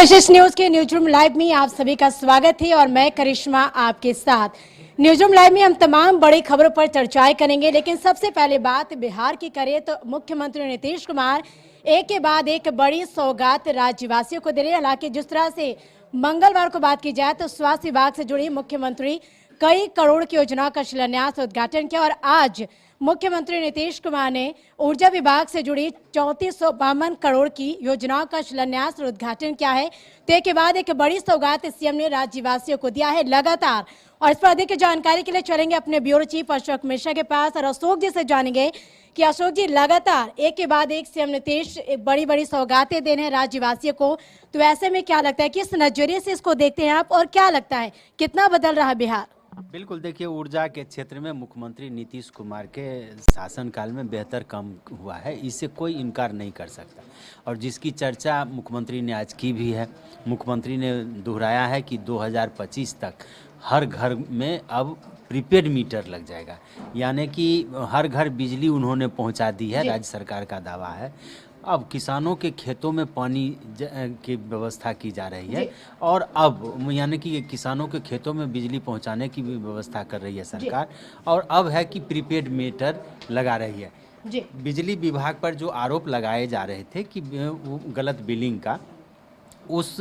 कशिश news के news room live में आप सभी का स्वागत है और मैं करिश्मा आपके साथ। न्यूज रूम लाइव में हम तमाम बड़ी खबरों पर चर्चाएं करेंगे, लेकिन सबसे पहले बात बिहार की करें तो मुख्यमंत्री नीतीश कुमार एक के बाद एक बड़ी सौगात राज्यवासियों को दे रहे हैं। हालांकि जिस तरह से मंगलवार को बात की जाए तो स्वास्थ्य विभाग से जुड़ी मुख्यमंत्री कई करोड़ की योजनाओं का शिलान्यास उद्घाटन किया और आज मुख्यमंत्री नीतीश कुमार ने ऊर्जा विभाग से जुड़ी 3452 करोड़ की योजनाओं का शिलान्यास और उद्घाटन किया है। तो एक के बाद एक बड़ी सौगात सीएम ने राज्यवासियों को दिया है लगातार। और इस पर अधिक जानकारी के लिए चलेंगे अपने ब्यूरो चीफ अशोक मिश्रा के पास और अशोक जी से जानेंगे कि अशोक जी लगातार एक के बाद एक सीएम नीतीश बड़ी बड़ी सौगातें दे रहे हैं राज्यवासियों को, तो ऐसे में क्या लगता है, किस नजरिए से इसको देखते हैं आप और क्या लगता है कितना बदल रहा है बिहार? बिल्कुल, देखिए ऊर्जा के क्षेत्र में मुख्यमंत्री नीतीश कुमार के शासनकाल में बेहतर काम हुआ है, इससे कोई इनकार नहीं कर सकता। और जिसकी चर्चा मुख्यमंत्री ने आज की भी है, मुख्यमंत्री ने दोहराया है कि 2025 तक हर घर में अब प्रीपेड मीटर लग जाएगा, यानी कि हर घर बिजली उन्होंने पहुंचा दी है। राज्य सरकार का दावा है। अब किसानों के खेतों में पानी की व्यवस्था की जा रही है और अब यानी कि किसानों के खेतों में बिजली पहुंचाने की भी व्यवस्था कर रही है सरकार। और अब है कि प्रीपेड मीटर लगा रही है। बिजली विभाग पर जो आरोप लगाए जा रहे थे कि वो गलत बिलिंग का, उस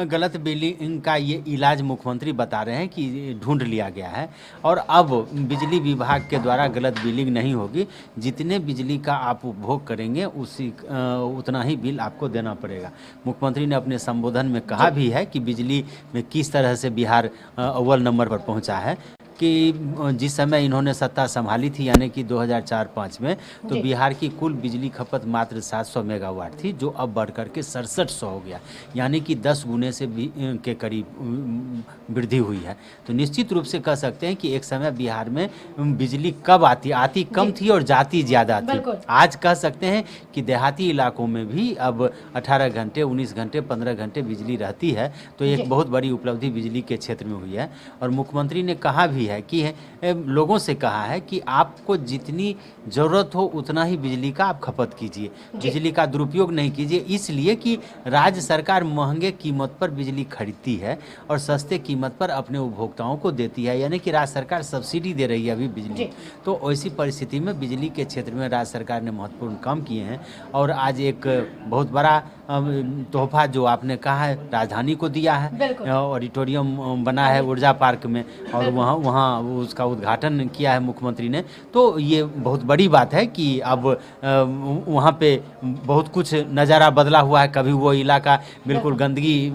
गलत बिलिंग का ये इलाज मुख्यमंत्री बता रहे हैं कि ढूंढ लिया गया है और अब बिजली विभाग के द्वारा गलत बिलिंग नहीं होगी। जितने बिजली का आप उपभोग करेंगे उतना ही बिल आपको देना पड़ेगा। मुख्यमंत्री ने अपने संबोधन में कहा भी है कि बिजली में किस तरह से बिहार अव्वल नंबर पर पहुंचा है कि जिस समय इन्होंने सत्ता संभाली थी यानी कि 2004-05 में, तो बिहार की कुल बिजली खपत मात्र 700 मेगावाट थी, जो अब बढ़कर के 6700 हो गया, यानी कि 10 गुने से भी के करीब वृद्धि हुई है। तो निश्चित रूप से कह सकते हैं कि एक समय बिहार में बिजली कब आती कम थी और जाती ज़्यादा थी। आज कह सकते हैं कि देहाती इलाकों में भी अब 18 घंटे 19 घंटे 15 घंटे बिजली रहती है। तो एक बहुत बड़ी उपलब्धि बिजली के क्षेत्र में हुई है। और मुख्यमंत्री ने कहा भी है कि लोगों से कहा है कि आपको जितनी ज़रूरत हो उतना ही बिजली का आप खपत कीजिए, बिजली का दुरुपयोग नहीं कीजिए, इसलिए कि राज्य सरकार महंगे कीमत पर बिजली खरीदती है और सस्ते कीमत पर अपने उपभोक्ताओं को देती है, यानी कि राज्य सरकार सब्सिडी दे रही है अभी बिजली। तो ऐसी परिस्थिति में बिजली के क्षेत्र में राज्य सरकार ने महत्वपूर्ण काम किए हैं और आज एक बहुत बड़ा तोहफा जो आपने कहा है राजधानी को दिया है। ऑडिटोरियम बना है ऊर्जा पार्क में और वहाँ उसका उद्घाटन किया है मुख्यमंत्री ने। तो ये बहुत बड़ी बात है कि अब वहाँ पे बहुत कुछ नज़ारा बदला हुआ है। कभी वो इलाका बिल्कुल गंदगी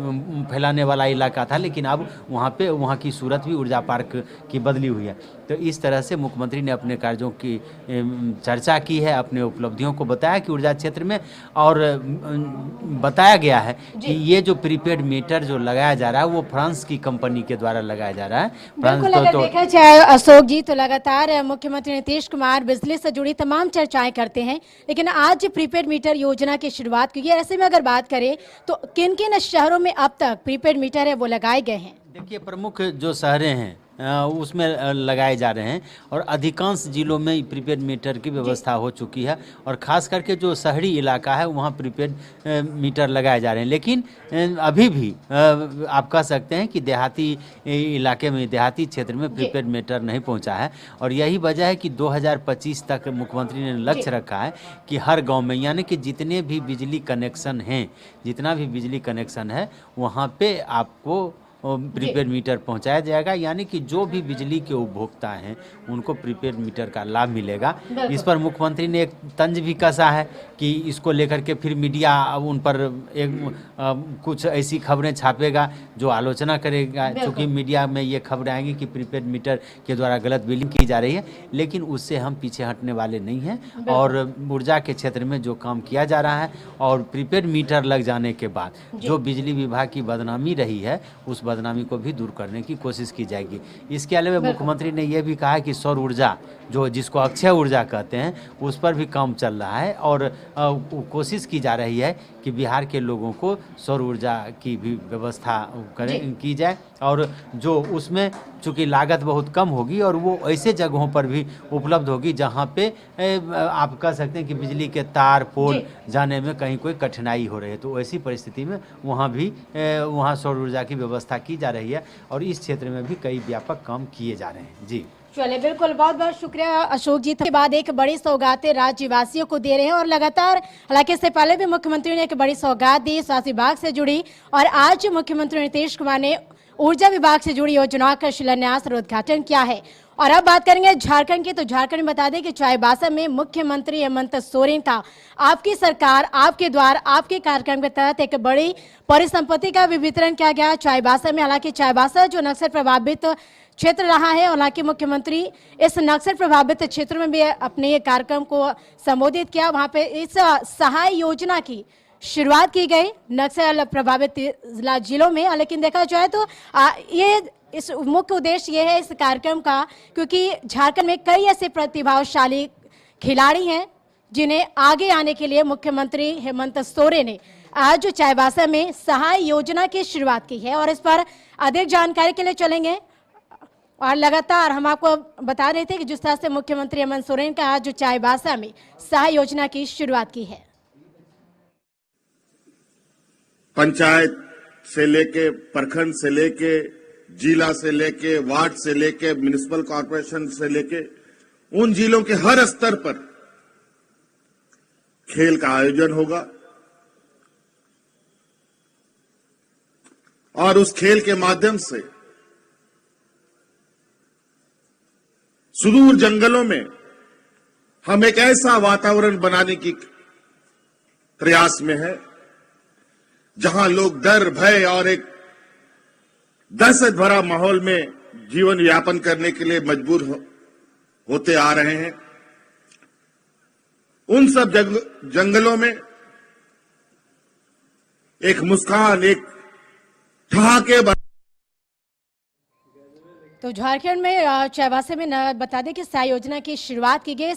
फैलाने वाला इलाका था, लेकिन अब वहाँ की सूरत भी ऊर्जा पार्क की बदली हुई है। तो इस तरह से मुख्यमंत्री ने अपने कार्यों की चर्चा की है, अपने उपलब्धियों को बताया कि ऊर्जा क्षेत्र में, और बताया गया है कि ये जो प्रीपेड मीटर जो लगाया जा रहा है वो फ्रांस की कंपनी के द्वारा लगाया जा रहा है। बिल्कुल, अगर देखा जाए अशोक जी तो लगातार मुख्यमंत्री नीतीश कुमार बिजली से जुड़ी तमाम चर्चाएं करते हैं, लेकिन आज प्रीपेड मीटर योजना की शुरुआत की है। ऐसे में अगर बात करें तो किन किन शहरों में अब तक प्रीपेड मीटर है वो लगाए गए हैं? देखिए, प्रमुख जो शहरें हैं उसमें लगाए जा रहे हैं और अधिकांश जिलों में प्रीपेड मीटर की व्यवस्था हो चुकी है और ख़ास करके जो शहरी इलाका है वहाँ प्रीपेड मीटर लगाए जा रहे हैं। लेकिन अभी भी आप कह सकते हैं कि देहाती इलाके में, देहाती क्षेत्र में प्रीपेड मीटर नहीं पहुँचा है और यही वजह है कि 2025 तक मुख्यमंत्री ने लक्ष्य रखा है कि हर गाँव में, यानी कि जितने भी बिजली कनेक्शन हैं, जितना भी बिजली कनेक्शन है वहाँ पर आपको प्रीपेड मीटर पहुंचाया जाएगा, यानी कि जो भी बिजली के उपभोक्ता हैं उनको प्रीपेड मीटर का लाभ मिलेगा। इस पर मुख्यमंत्री ने एक तंज भी कसा है कि इसको लेकर के फिर मीडिया उन पर कुछ ऐसी खबरें छापेगा जो आलोचना करेगा, क्योंकि मीडिया में ये खबरें आएंगी कि प्रीपेड मीटर के द्वारा गलत बिलिंग की जा रही है। लेकिन उससे हम पीछे हटने वाले नहीं हैं और ऊर्जा के क्षेत्र में जो काम किया जा रहा है और प्रीपेड मीटर लग जाने के बाद जो बिजली विभाग की बदनामी रही है उस बदनामी को भी दूर करने की कोशिश की जाएगी। इसके अलावा मुख्यमंत्री ने यह भी कहा कि सौर ऊर्जा जो जिसको अक्षय ऊर्जा कहते हैं उस पर भी काम चल रहा है और कोशिश की जा रही है कि बिहार के लोगों को सौर ऊर्जा की भी व्यवस्था की जाए, और जो उसमें चूँकि लागत बहुत कम होगी और वो ऐसे जगहों पर भी उपलब्ध होगी जहाँ पे आप कह सकते हैं कि बिजली के तार पोल जाने में कहीं कोई कठिनाई हो रही है, तो ऐसी परिस्थिति में वहाँ भी वहाँ सौर ऊर्जा की व्यवस्था की जा रही है और इस क्षेत्र में भी कई व्यापक काम किए जा रहे हैं। जी चलिए, बिल्कुल, बहुत बहुत शुक्रिया अशोक जी। के बाद एक बड़ी सौगातें राज्यवासियों को दे रहे हैं और लगातार, हालांकि इससे पहले भी मुख्यमंत्री ने एक बड़ी सौगात दी स्वास्थ्य विभाग से जुड़ी, और आज मुख्यमंत्री नीतीश कुमार ने ऊर्जा विभाग से जुड़ी योजनाओं का शिलान्यास और उद्घाटन किया है। और अब बात करेंगे झारखंड की, तो झारखंड में बता दें कि चाईबासा में मुख्यमंत्री हेमंत सोरेन का आपकी सरकार आपके द्वार आपके कार्यक्रम के तहत एक बड़ी परिसंपत्ति का वितरण किया गया चाईबासा में। हालांकि चाईबासा जो नक्सल प्रभावित क्षेत्र रहा है, हालांकि मुख्यमंत्री इस नक्सल प्रभावित क्षेत्र में भी अपने कार्यक्रम को संबोधित किया। वहां पे इस सहाय योजना की शुरुआत की गई नक्सल प्रभावित जिलों में। लेकिन देखा जाए तो ये इस मुख्य उद्देश्य ये है इस कार्यक्रम का, क्योंकि झारखंड में कई ऐसे प्रतिभाशाली खिलाड़ी हैं जिन्हें आगे आने के लिए मुख्यमंत्री हेमंत सोरेन ने आज चाईबासा में सहाय योजना की शुरुआत की है। और इस पर अधिक जानकारी के लिए चलेंगे, और लगातार हम आपको बता रहे थे कि जिस तरह से मुख्यमंत्री हेमंत सोरेन का आज चाईबासा में सहाय योजना की शुरुआत की है। पंचायत से लेके, प्रखंड से लेके, जिला से लेके, वार्ड से लेके, म्युनिसिपल कॉर्पोरेशन से लेके, उन जिलों के हर स्तर पर खेल का आयोजन होगा और उस खेल के माध्यम से सुदूर जंगलों में हम एक ऐसा वातावरण बनाने की प्रयास में है जहां लोग डर, भय और एक दहशत भरा माहौल में जीवन यापन करने के लिए मजबूर होते आ रहे हैं। उन सब जंगलों में एक मुस्कान, एक ठहाके तो झारखंड में चाईबासा में बता दें कि सहाय योजना की शुरुआत की गई।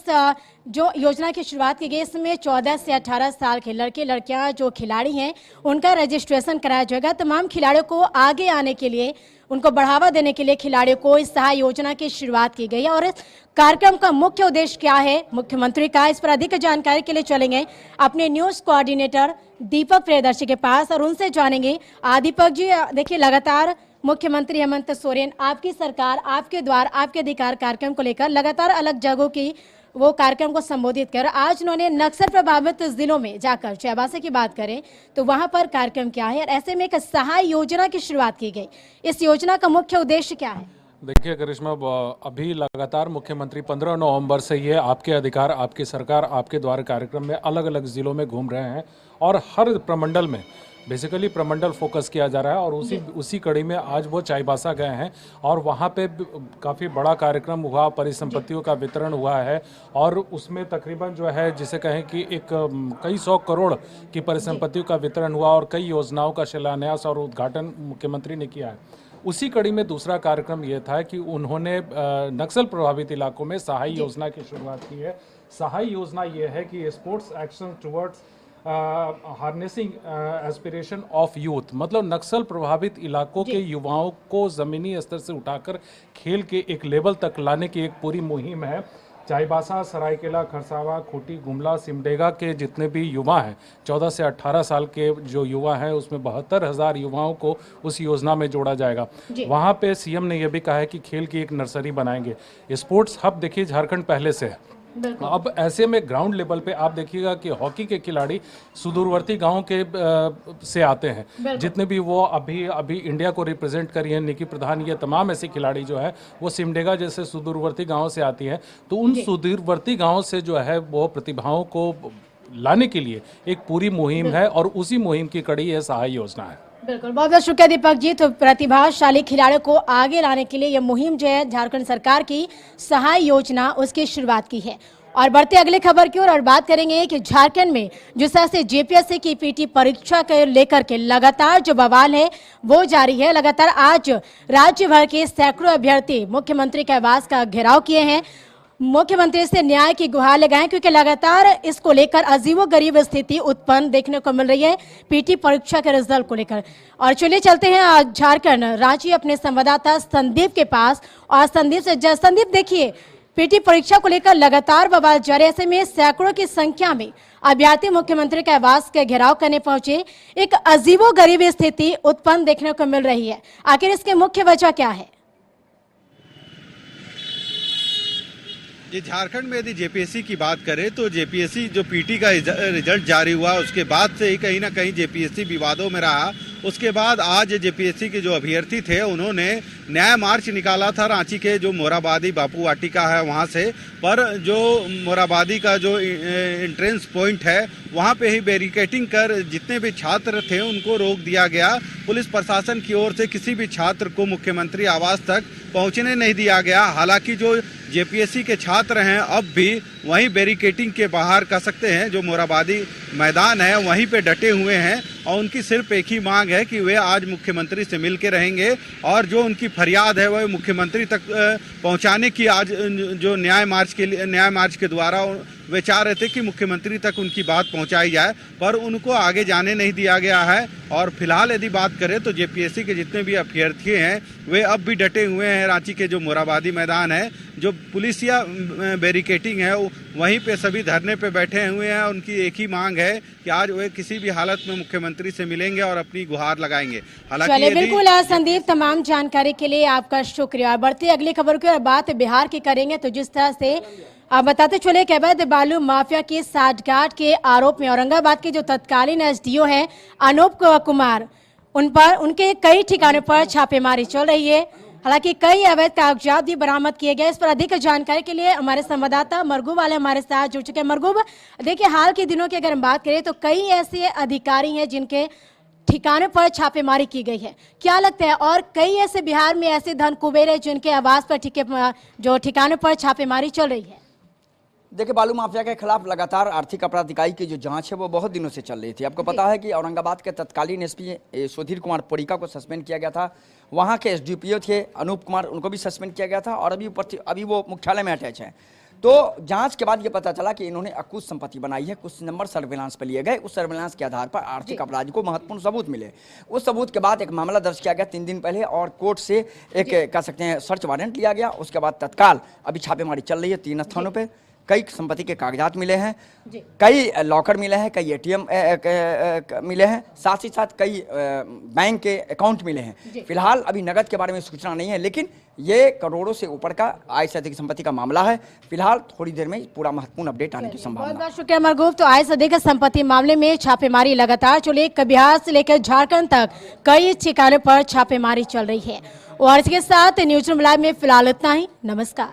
जो योजना की शुरुआत की गई इसमें 14 से 18 साल के लड़के लड़कियां जो खिलाड़ी हैं उनका रजिस्ट्रेशन कराया जाएगा। तमाम खिलाड़ियों को आगे आने के लिए, उनको बढ़ावा देने के लिए खिलाड़ियों को इस सहाय योजना की शुरुआत की गई है। और इस कार्यक्रम का मुख्य उद्देश्य क्या है मुख्यमंत्री का, इस पर अधिक जानकारी के लिए चलेंगे अपने न्यूज कोऑर्डिनेटर दीपक प्रियदर्शी के पास और उनसे जानेंगे। दीपक जी, देखिए, लगातार मुख्यमंत्री हेमंत सोरेन आपकी सरकार आपके द्वार आपके अधिकार कार्यक्रम को लेकर लगातार अलग जगहों की वो कार्यक्रम को संबोधित कर आज उन्होंने नक्सल प्रभावित जिलों में जाकर, चाईबासा की बात करें तो वहां पर कार्यक्रम क्या है और ऐसे में एक सहाय योजना की शुरुआत की गई। इस योजना का मुख्य उद्देश्य क्या है? देखिए करिश्मा, अभी लगातार मुख्यमंत्री 15 नवंबर से ये आपके अधिकार आपकी सरकार आपके द्वार कार्यक्रम में अलग अलग जिलों में घूम रहे हैं और हर प्रमंडल में बेसिकली प्रमंडल फोकस किया जा रहा है। और उसी कड़ी में आज वो चाईबासा गए हैं और वहाँ पे काफ़ी बड़ा कार्यक्रम हुआ, परिसंपत्तियों का वितरण हुआ है और उसमें तकरीबन जो है जिसे कहें कि एक कई 100 करोड़ की परिसंपत्तियों का वितरण हुआ और कई योजनाओं का शिलान्यास और उद्घाटन मुख्यमंत्री ने किया है। उसी कड़ी में दूसरा कार्यक्रम ये था कि उन्होंने नक्सल प्रभावित इलाकों में सहाय योजना की शुरुआत की है। सहाय योजना ये है कि sports action towards harnessing aspiration of youth, मतलब नक्सल प्रभावित इलाकों के युवाओं को ज़मीनी स्तर से उठाकर खेल के एक लेवल तक लाने की एक पूरी मुहिम है। चाईबासा, सरायकेला, खरसावा, खूंटी, गुमला, सिमडेगा के जितने भी युवा हैं, 14 से 18 साल के जो युवा हैं उसमें 72,000 युवाओं को उस योजना में जोड़ा जाएगा। वहाँ पे सीएम ने यह भी कहा है कि खेल की एक नर्सरी बनाएंगे। स्पोर्ट्स हब देखिए झारखंड पहले से है। अब ऐसे में ग्राउंड लेवल पे आप देखिएगा कि हॉकी के खिलाड़ी सुदूरवर्ती गांव के से आते हैं, जितने भी वो अभी इंडिया को रिप्रेजेंट करी है, निकी प्रधान, ये तमाम ऐसे खिलाड़ी जो है वो सिमडेगा जैसे सुदूरवर्ती गांव से आती है। तो उन सुदूरवर्ती गांव से जो है वो प्रतिभाओं को लाने के लिए एक पूरी मुहिम है और उसी मुहिम की कड़ी यह सहाय योजना है। बिल्कुल, बहुत बहुत शुक्रिया दीपक जी। तो प्रतिभाशाली खिलाड़ियों को आगे लाने के लिए यह मुहिम जो है झारखंड सरकार की सहाय योजना उसकी शुरुआत की है। और बढ़ते अगले खबर की ओर और बात करेंगे कि झारखंड में जिस तरह से जेपीएससी की पीटी परीक्षा को लेकर के लगातार जो बवाल है वो जारी है। लगातार आज राज्य भर के सैकड़ों अभ्यर्थी मुख्यमंत्री के आवास का घेराव किए हैं। मुख्यमंत्री से न्याय की गुहार लगाएं, क्योंकि लगातार इसको लेकर अजीबोगरीब स्थिति उत्पन्न देखने को मिल रही है पीटी परीक्षा के रिजल्ट को लेकर। और चलिए चलते हैं आज झारखंड रांची अपने संवाददाता संदीप के पास और संदीप देखिए, पीटी परीक्षा को लेकर लगातार बवाल जारी। ऐसे में सैकड़ों की संख्या में अभ्यर्थी मुख्यमंत्री के आवास के घेराव करने पहुंचे। एक अजीबोगरीब स्थिति उत्पन्न देखने को मिल रही है। आखिर इसकी मुख्य वजह क्या है? ये झारखंड में यदि जेपीएससी की बात करें तो जेपीएससी जो पीटी का रिजल्ट जारी हुआ उसके बाद से ही कहीं ना कहीं जेपीएससी विवादों में रहा। उसके बाद आज जेपीएससी के जो अभ्यर्थी थे उन्होंने न्याय मार्च निकाला था रांची के जो मोराबादी बापू वाटिका है वहां से, पर जो मोराबादी का जो एंट्रेंस पॉइंट है वहां पे ही बैरिकेटिंग कर जितने भी छात्र थे उनको रोक दिया गया। पुलिस प्रशासन की ओर से किसी भी छात्र को मुख्यमंत्री आवास तक पहुंचने नहीं दिया गया। हालांकि जो जेपीएससी के छात्र हैं अब भी वहीं बैरिकेटिंग के बाहर कह सकते हैं जो मोराबादी मैदान है वहीं पे डटे हुए हैं और उनकी सिर्फ एक ही मांग है कि वे आज मुख्यमंत्री से मिल के रहेंगे और जो उनकी फरियाद है वह मुख्यमंत्री तक पहुंचाने की आज जो न्याय मार्च के द्वारा वे चाह रहे थे कि मुख्यमंत्री तक उनकी बात पहुंचाई जाए, पर उनको आगे जाने नहीं दिया गया है। और फिलहाल यदि बात करें तो जेपीएससी के जितने भी अभ्यर्थी हैं वे अब भी डटे हुए हैं रांची के जो मोराबादी मैदान है, जो पुलिसिया बैरिकेटिंग है वहीं पे सभी धरने पे बैठे हुए हैं। उनकी एक ही मांग है कि आज वे किसी भी हालत में मुख्यमंत्री से मिलेंगे और अपनी गुहार लगाएंगे। हालांकि बिल्कुल संदीप, तमाम जानकारी के लिए आपका शुक्रिया। बढ़ती अगली खबर की और बात बिहार की करेंगे तो जिस तरह से आप बताते चले कि अवैध बालू माफिया की साठगांठ के आरोप में औरंगाबाद के जो तत्कालीन एसडीओ है अनूप कुमार, उनके कई ठिकानों पर छापेमारी चल रही है। हालांकि कई अवैध कागजात भी बरामद किए गए। इस पर अधिक जानकारी के लिए हमारे संवाददाता मरगूब वाले हमारे साथ जुड़ चुके हैं। मरगूब, देखिए हाल के दिनों की अगर हम बात करें तो कई ऐसे अधिकारी हैं जिनके ठिकानों पर छापेमारी की गई है। क्या लगता है और कई ऐसे बिहार में ऐसे धन कुबेर है जिनके आवास पर जो ठिकानों पर छापेमारी चल रही है? देखिए, बालू माफिया के खिलाफ लगातार आर्थिक अपराध इकाई की जो जांच है वो बहुत दिनों से चल रही थी। आपको पता है कि औरंगाबाद के तत्कालीन एसपी सुधीर कुमार पोरिका को सस्पेंड किया गया था। वहां के एसडीपीओ थे अनूप कुमार, उनको भी सस्पेंड किया गया था और अभी वो मुख्यालय में अटैच हैं। तो जांच के बाद ये पता चला कि इन्होंने अकुश संपत्ति बनाई है। कुछ नंबर सर्विलांस पर लिए गए, उस सर्विलांस के आधार पर आर्थिक अपराध को महत्वपूर्ण सबूत मिले। उस सबूत के बाद एक मामला दर्ज किया गया 3 दिन पहले और कोर्ट से एक कह सकते हैं सर्च वारंट लिया गया। उसके बाद तत्काल अभी छापेमारी चल रही है 3 स्थानों पर। कई संपत्ति के कागजात मिले हैं, कई लॉकर मिले हैं, कई एटीएम मिले हैं, साथ ही साथ कई बैंक के अकाउंट मिले हैं। फिलहाल अभी नगद के बारे में सूचना नहीं है, लेकिन ये करोड़ों से ऊपर का आय से अधिक संपत्ति का मामला है। फिलहाल थोड़ी देर में पूरा महत्वपूर्ण अपडेट आने की संभावना है। बहुत बहुत शुक्रिया मरगूब। तो आय से अधिक संपत्ति मामले में छापेमारी लगातार चले, बिहार से लेकर झारखंड तक कई ठिकानों पर छापेमारी चल रही है। और इसके साथ न्यूज़ रूम लाइव में फिलहाल इतना ही। नमस्कार।